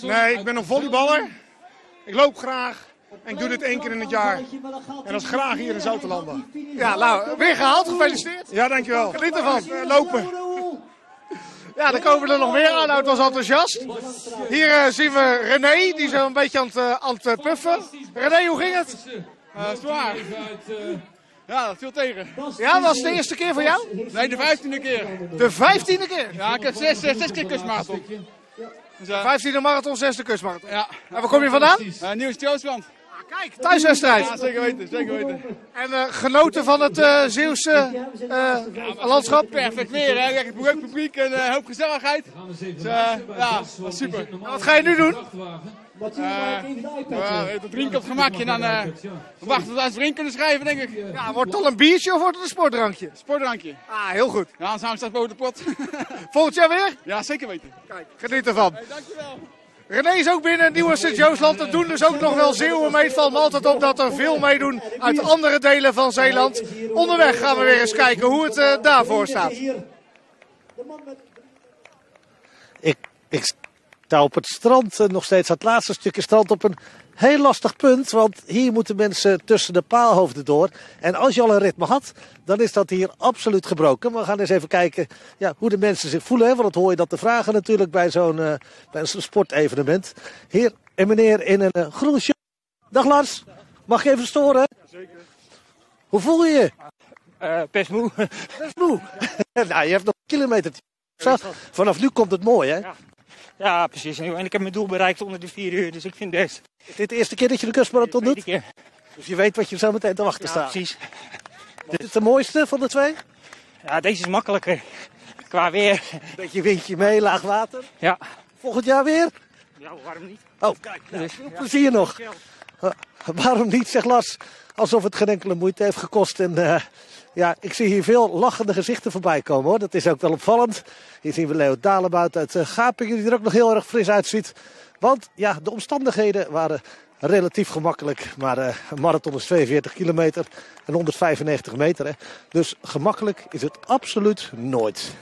Nee, ik ben een volleyballer. Ik loop graag. En ik doe dit 1 keer in het jaar. En dat is graag hier in Zoutelanden. Ja, nou, weer gehaald. Gefeliciteerd. Ja, dankjewel. Geniet ervan. Lopen. Ja, er komen er nog meer. Arnoud was enthousiast. Hier zien we René, die zo een beetje aan het puffen. René, hoe ging het? Zwaar. Ja, dat viel tegen. Ja, was het de eerste keer voor jou? Nee, de 15e keer. De 15e keer? Ja, ik heb 6 keer kustmarathon. Dus, 15e marathon, 6e kustmarathon. Ja. En waar kom je vandaan? Nieuws-Joosland. Kijk, thuiswedstrijd. Ja, zeker weten, zeker weten. En genoten van het Zeeuwse landschap? Perfect weer, hè. Lekker publiek en een hoop gezelligheid. Dus, ja, dat is super. En wat ga je nu doen? Het drinken op gemakje en dan wachten tot we het drinken kunnen schrijven, denk ik. Ja, wordt het al een biertje of wordt het een sportdrankje? Sportdrankje. Ah, heel goed. Ja, dan zijn we straks boven de pot. Volgend jaar weer? Ja, zeker weten. Kijk, geniet ervan. Hey, dankjewel. René is ook binnen, Nieuwe Sint-Joosland. Er doen dus ook nog wel Zeeuwen mee. Het valt me altijd op dat er veel meedoen uit andere delen van Zeeland. Onderweg gaan we weer eens kijken hoe het daarvoor staat. Ik sta op het strand, nog steeds het laatste stukje strand, op een heel lastig punt. Want hier moeten mensen tussen de paalhoofden door. En als je al een ritme had, dan is dat hier absoluut gebroken. We gaan eens even kijken hoe de mensen zich voelen. Hè? Want dat hoor je dat te vragen natuurlijk bij zo'n sportevenement. Heer en meneer in een groen shirt. Dag Lars, mag je even storen? Zeker. Hoe voel je je? Best moe. Best moe. Nou, je hebt nog een kilometer. Vanaf nu komt het mooi, hè? Ja, precies. En ik heb mijn doel bereikt onder de 4 uur, dus ik vind best. Is dit de eerste keer dat je de kustmarathon doet? De tweede keer. Dus je weet wat je zo meteen te wachten staat. Precies. Dit is de mooiste van de twee? Ja, deze is makkelijker. Qua weer. Beetje windje mee, laag water. Ja. Volgend jaar weer? Ja, waarom niet? Oh, kijk. Veel plezier nog. Waarom niet, zegt Lars. Alsof het geen enkele moeite heeft gekost. En ik zie hier veel lachende gezichten voorbij komen, hoor. Dat is ook wel opvallend. Hier zien we Leo Dalebout uit Gapingen, die er ook nog heel erg fris uitziet. Want de omstandigheden waren relatief gemakkelijk. Maar een marathon is 42 kilometer en 195 meter. Hè. Dus gemakkelijk is het absoluut nooit.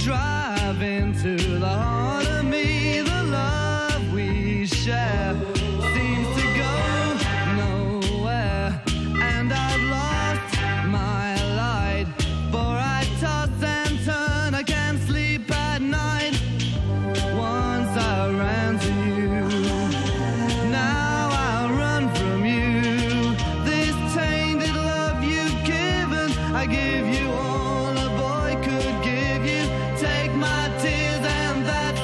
Drive into the heart of me, the love we share seems to go nowhere, and I've lost my light, for I toss and turn, I can't sleep at night. Once I ran to you, now I'll run from you. This tainted love you've given, I give you all a boy could give you. Take my tears and that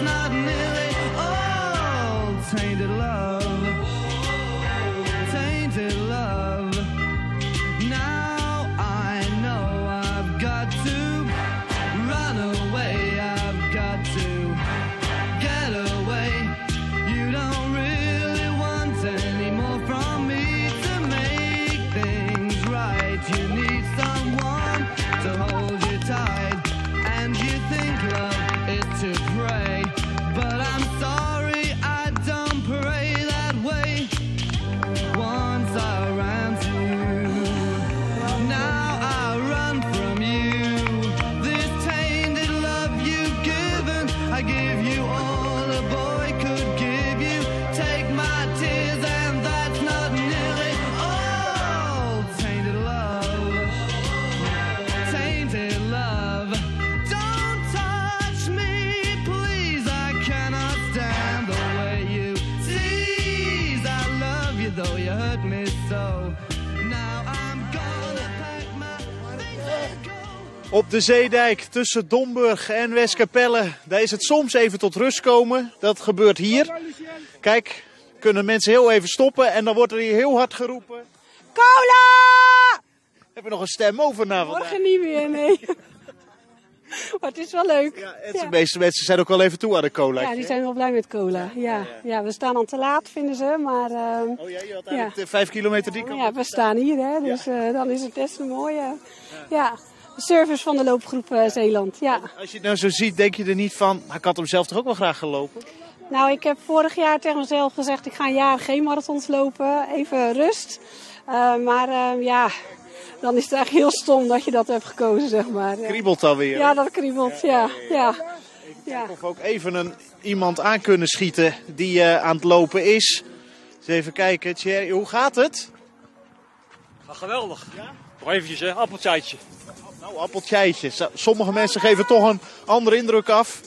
Op de zeedijk tussen Domburg en Westkapelle, daar is het soms even tot rust komen. Dat gebeurt hier. Kijk, kunnen mensen heel even stoppen en dan wordt er hier heel hard geroepen. Cola! Heb je nog een stem over na vandaag? Morgen niet meer, nee. Maar het is wel leuk. Ja, en de meeste mensen zijn ook wel even toe aan de cola. Ja, die zijn wel blij met cola. Ja, we staan al te laat, vinden ze. Maar, oh ja, je had eigenlijk 5 kilometer die kant. Ja, we staan hier, hè, dus dan is het best een mooie. Ja, de service van de loopgroep Zeeland. Ja. Als je het nou zo ziet, denk je er niet van, ik had hem zelf toch ook wel graag gelopen? Nou, ik heb vorig jaar tegen mezelf gezegd, ik ga een jaar geen marathons lopen. Even rust. Maar ja... Dan is het eigenlijk heel stom dat je dat hebt gekozen, zeg maar. Kriebelt dan weer? Ja, dat kriebelt, ja. Of ook even iemand aan kunnen schieten die aan het lopen is. Dus even kijken, Thierry, hoe gaat het? Gaat geweldig. Ja? Nog eventjes, hè? Appeltjeitje. Nou, appeltjeitje. Sommige mensen geven toch een andere indruk af.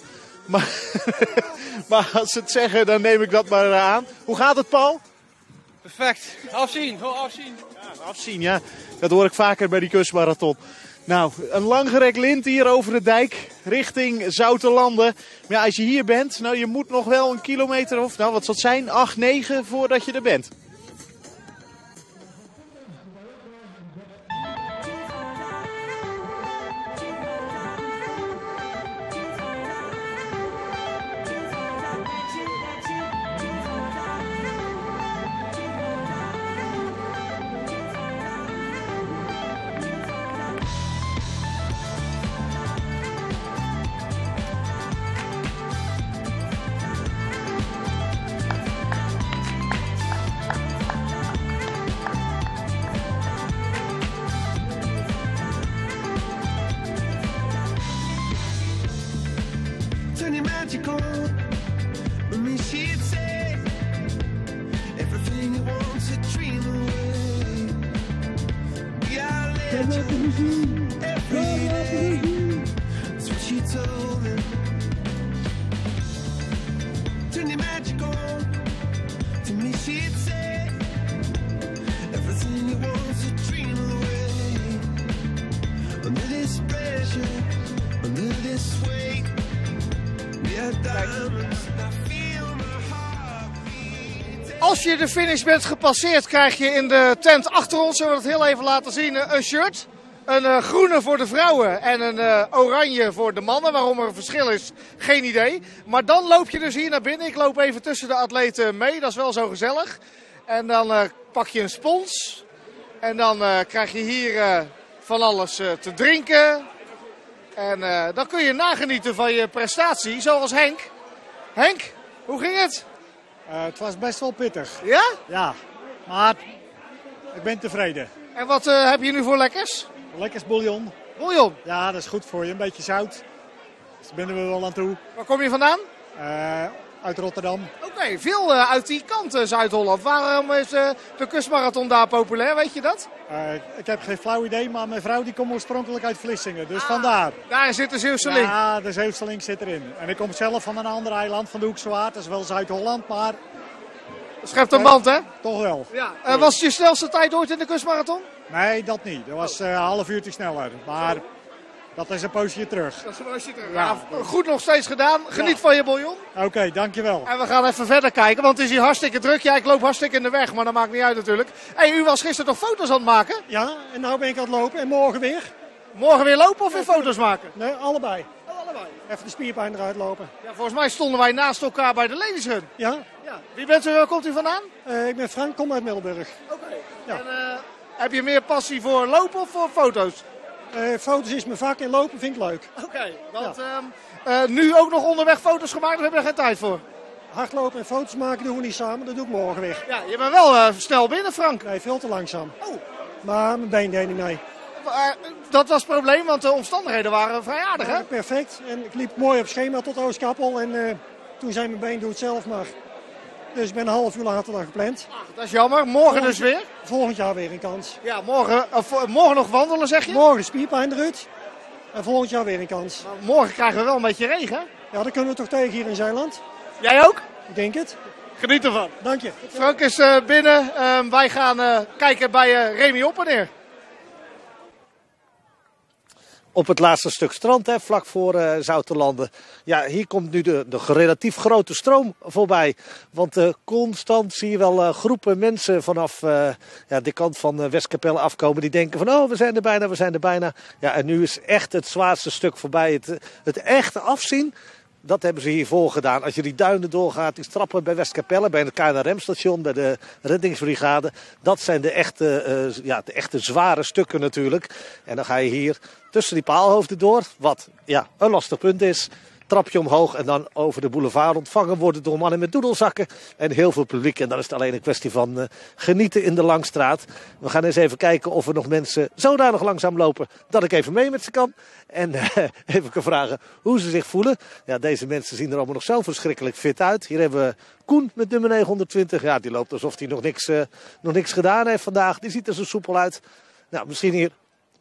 Maar als ze het zeggen, dan neem ik dat maar aan. Hoe gaat het, Paul? Perfect. Afzien, gewoon afzien. Ja, afzien, ja. Dat hoor ik vaker bij die kustmarathon. Nou, een langgerekt lint hier over de dijk richting Zoutelanden. Maar ja, als je hier bent, nou, je moet nog wel een kilometer of, nou, wat zal het zijn, 8, 9 voordat je er bent. magical. With me she'd say everything you want to dream away. We are legends every day. That's what she told me. Turn your magical. To me she'd say everything you want to dream away. Under this pressure, under this weight. Als je de finish bent gepasseerd, krijg je in de tent achter ons, zullen we het heel even laten zien, een shirt. Een groene voor de vrouwen en een oranje voor de mannen. Waarom er een verschil is, geen idee. Maar dan loop je dus hier naar binnen. Ik loop even tussen de atleten mee, dat is wel zo gezellig. En dan pak je een spons. En dan krijg je hier van alles te drinken. En dan kun je nagenieten van je prestatie, zoals Henk. Henk, hoe ging het? Het was best wel pittig. Ja? Ja, maar ik ben tevreden. En wat heb je nu voor lekkers? Lekkers bouillon. Bouillon? Ja, dat is goed voor je. Een beetje zout. Dus daar ben we wel aan toe. Waar kom je vandaan? Uit Rotterdam. Oké, veel uit die kant Zuid-Holland. Waarom is de kustmarathon daar populair, weet je dat? Ik heb geen flauw idee, maar mijn vrouw die komt oorspronkelijk uit Vlissingen. Dus vandaar. Daar zit de Zeeuwse link. Ja, de Zeeuwse link zit erin. En ik kom zelf van een ander eiland, van de Hoekse Waard. Dat is wel Zuid-Holland, maar... Schept een band, hè? Toch wel. Ja. Was het je snelste tijd ooit in de kustmarathon? Nee, dat niet. Dat was een half uurtje sneller. Maar dat is een poosje terug. Dat is een poosje terug. Ja. Goed nog steeds gedaan. Geniet van je bouillon. Oké, dankjewel. En we gaan even verder kijken, want het is hier hartstikke druk. Ja, ik loop hartstikke in de weg, maar dat maakt niet uit natuurlijk. Hey, u was gisteren toch foto's aan het maken? Ja, en nou ben ik aan het lopen. En morgen weer. Morgen weer lopen of weer foto's maken? Nee, allebei. Oh, allebei. Even de spierpijn eruit lopen. Ja, volgens mij stonden wij naast elkaar bij de Ladies Run. Ja. Wie bent u, komt u vandaan? Ik ben Frank, kom uit Middelburg. Oké. Ja. En heb je meer passie voor lopen of voor foto's? Foto's is mijn vak en lopen vind ik leuk. Oké, want nu ook nog onderweg foto's gemaakt, daar hebben we geen tijd voor. Hardlopen en foto's maken doen we niet samen, dat doe ik morgen weer. Ja, je bent wel snel binnen, Frank. Nee, veel te langzaam. Oh. Maar mijn been deed niet mee. Dat was het probleem, want de omstandigheden waren vrij aardig, hè? Perfect. En ik liep mooi op schema tot Oostkappel en toen zei mijn been, doe het zelf maar. Dus ik ben een half uur later dan gepland. Dat is jammer. Morgen dus weer? Volgend jaar weer een kans. Ja, morgen nog wandelen, zeg je? Morgen spierpijn eruit. En volgend jaar weer een kans. Maar morgen krijgen we wel een beetje regen. Ja, dat kunnen we toch tegen hier in Zeeland. Jij ook? Ik denk het. Geniet ervan. Dank je. Frank is binnen. Wij gaan kijken bij Remy Oppeneer. op het laatste stuk strand, hè, vlak voor Zoutelanden. Ja, hier komt nu de relatief grote stroom voorbij. Want constant zie je wel groepen mensen vanaf de kant van Westkapelle afkomen. Die denken van, oh, we zijn er bijna, we zijn er bijna. Ja, en nu is echt het zwaarste stuk voorbij. Het echte afzien, dat hebben ze hiervoor gedaan. Als je die duinen doorgaat, die trappen bij Westkapelle, bij het KNRM-station, bij de reddingsbrigade. Dat zijn de echte zware stukken natuurlijk. En dan ga je hier tussen die paalhoofden door, wat een lastig punt is. Trapje omhoog en dan over de boulevard ontvangen worden door mannen met doedelzakken. En heel veel publiek. En dan is het alleen een kwestie van genieten in de Langstraat. We gaan eens even kijken of er nog mensen zodanig langzaam lopen dat ik even mee met ze kan. En even kan vragen hoe ze zich voelen. Ja, deze mensen zien er allemaal nog zo verschrikkelijk fit uit. Hier hebben we Koen met nummer 920. Ja, die loopt alsof hij nog niks gedaan heeft vandaag. Die ziet er zo soepel uit. Nou, misschien hier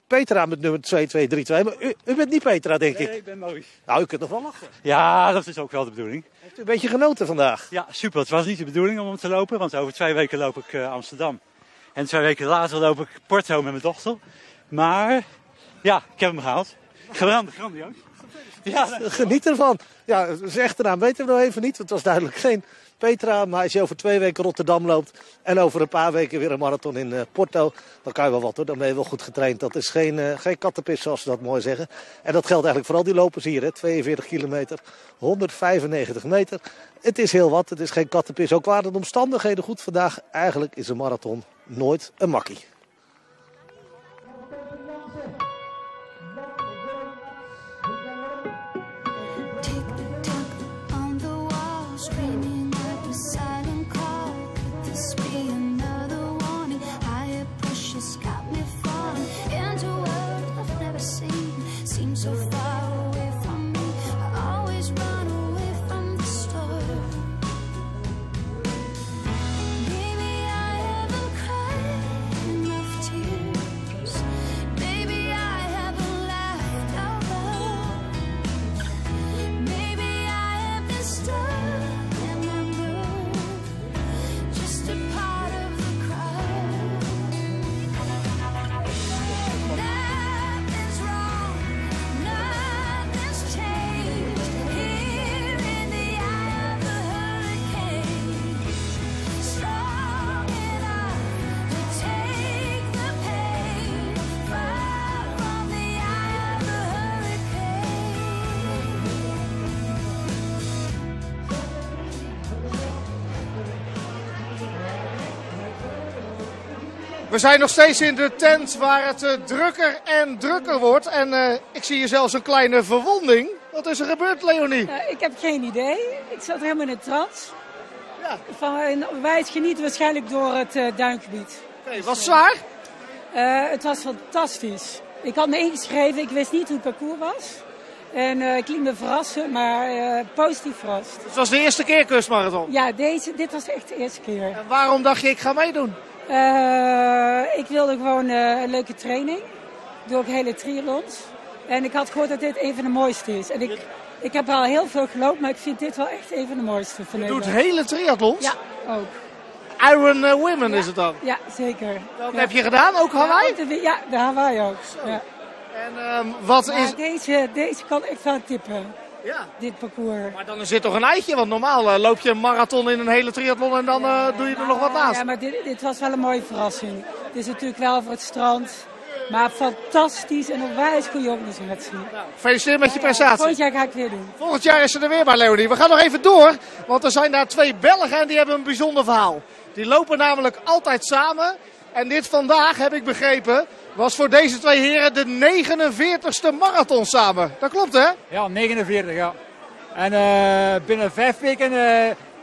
Petra met nummer 2232. Maar u bent niet Petra, denk ik. Nee, ik ben Maurice. Nou, u kunt nog wel lachen. Ja, dat is ook wel de bedoeling. Heeft u een beetje genoten vandaag? Ja, super. Het was niet de bedoeling om te lopen, want over 2 weken loop ik Amsterdam. En 2 weken later loop ik Porto met mijn dochter. Maar ja, ik heb hem gehaald. Grandioos. Ja, geniet ervan. Ja, zijn echte naam weten we nog even niet, want het was duidelijk geen Petra. Maar als je over 2 weken Rotterdam loopt en over een paar weken weer een marathon in Porto, dan kan je wel wat hoor. Dan ben je wel goed getraind. Dat is geen kattenpis, zoals ze dat mooi zeggen. En dat geldt eigenlijk vooral die lopers hier, hè. 42 kilometer, 195 meter. Het is heel wat, het is geen kattenpis. Ook waren de omstandigheden goed vandaag. Eigenlijk is een marathon nooit een makkie. We zijn nog steeds in de tent waar het drukker en drukker wordt. En ik zie hier zelfs een kleine verwonding. Wat is er gebeurd, Leonie? Ik heb geen idee. Ik zat helemaal in een trance. Ja. Van wijs genieten waarschijnlijk door het duingebied. Okay, was het zwaar? Het was fantastisch. Ik had me ingeschreven, ik wist niet hoe het parcours was. En ik liet me verrassen, maar positief verrast. Het was de eerste keer kustmarathon? Ja, dit was echt de eerste keer. En waarom dacht je, ik ga meedoen? Ik wilde gewoon een leuke training. Doe ook hele triathlons. En ik had gehoord dat dit een van de mooiste is. En ik heb al heel veel gelopen, maar ik vind dit wel echt een van de mooiste. Je doet hele triathlons? Ja, ook. Iron Women is het dan? Ja, zeker. Wat heb je gedaan? Ook Hawaii? Ja, de Hawaii ook. Ja. En wat is... Deze kan echt wel tippen. Ja. Dit parcours. Maar dan zit toch een eitje, want normaal loop je een marathon in een hele triathlon en dan doe je er nog wat naast. Ja, maar dit was wel een mooie verrassing. Het is natuurlijk wel voor het strand, maar fantastisch en op wijs kun je ook niet zo net zien. Nou, gefeliciteerd met je prestatie. Volgend jaar ga ik weer doen. Volgend jaar is ze er weer bij, Leonie. We gaan nog even door, want er zijn daar 2 Belgen en die hebben een bijzonder verhaal. Die lopen namelijk altijd samen. En dit vandaag, heb ik begrepen, was voor deze 2 heren de 49ste marathon samen. Dat klopt, hè? Ja, 49, ja. En binnen 5 weken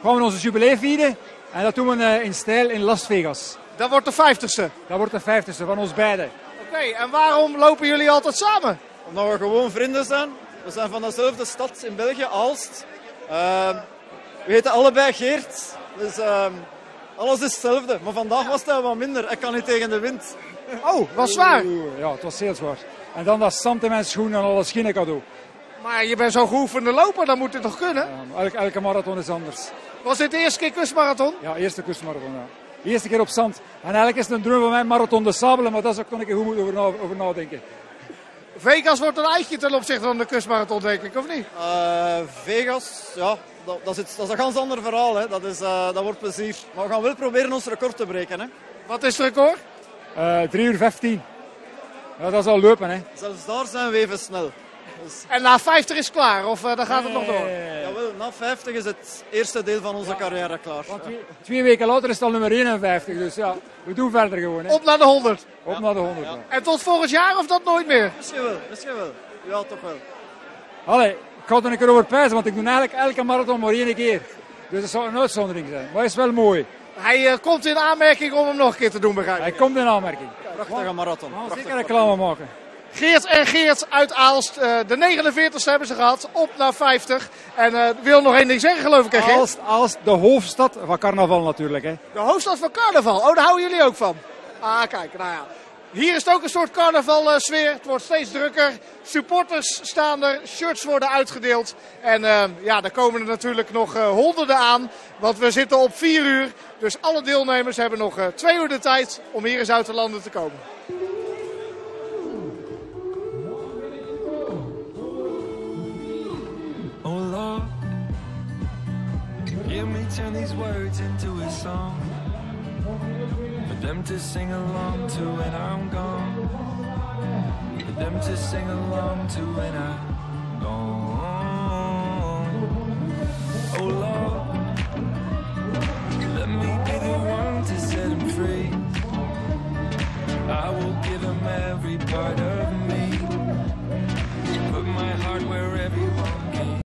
gaan we onze jubileum vieren. En dat doen we in stijl in Las Vegas. Dat wordt de 50ste? Dat wordt de 50ste van ons beiden. Oké, en waarom lopen jullie altijd samen? Omdat we gewoon vrienden zijn. We zijn van dezelfde stad in België, Aalst. We heten allebei Geert. Dus alles is hetzelfde. Maar vandaag was het wat minder. Ik kan niet tegen de wind. Oh, was zwaar? Ja, het was heel zwaar. En dan dat zand in mijn schoenen en alles geen cadeau. Maar je bent zo'n geoefende loper, dan moet het toch kunnen? Ja, elke marathon is anders. Was dit de eerste keer kustmarathon? Ja, eerste kustmarathon, ja. De eerste keer op zand. En eigenlijk is het een droom van mijn marathon de Sabelen, maar daar zou ik nog een keer goed over nadenken. Vegas wordt een eitje ten opzichte van de kustmarathon, denk ik, of niet? Vegas, ja, dat is een ganz ander verhaal. Hè. Dat wordt plezier. Maar we gaan wel proberen ons record te breken. Hè. Wat is het record? 3 uur 15. Ja, dat is al lopen, hè. Zelfs daar zijn we even snel. Dus... En na 50 is klaar, of dan gaat het nog door? Jawel, na 50 is het eerste deel van onze carrière klaar. Want 2 weken later is het al nummer 51, dus ja, we doen verder gewoon. Hè. Op naar de 100. Op naar de 100. Ja. En tot volgend jaar of dat nooit meer? Misschien wel. Ja, toch wel. Allee, ik ga er een keer over pijzen, want ik doe eigenlijk elke marathon maar 1 keer. Dus dat zou een uitzondering zijn, maar het is wel mooi. Hij komt in aanmerking om hem nog een keer te doen, begrijp ik. Hij komt in aanmerking. Prachtige marathon. We gaan zeker reclame maken. Geert uit Aalst, de 49ste hebben ze gehad, op naar 50. En wil nog één ding zeggen, geloof ik, hè, Geert? Aalst, de hoofdstad van carnaval natuurlijk. Hè. De hoofdstad van carnaval, oh, daar houden jullie ook van. Ah, kijk, nou ja. Hier is het ook een soort carnavalsfeer. Het wordt steeds drukker. Supporters staan er, shirts worden uitgedeeld. En ja, daar komen er natuurlijk nog honderden aan. Want we zitten op 4 uur. Dus alle deelnemers hebben nog 2 uur de tijd om hier in Zoutelanden te komen. Oh Lord, hear me turn these words into a song. For them to sing along to when I'm gone. For them to sing along to when I'm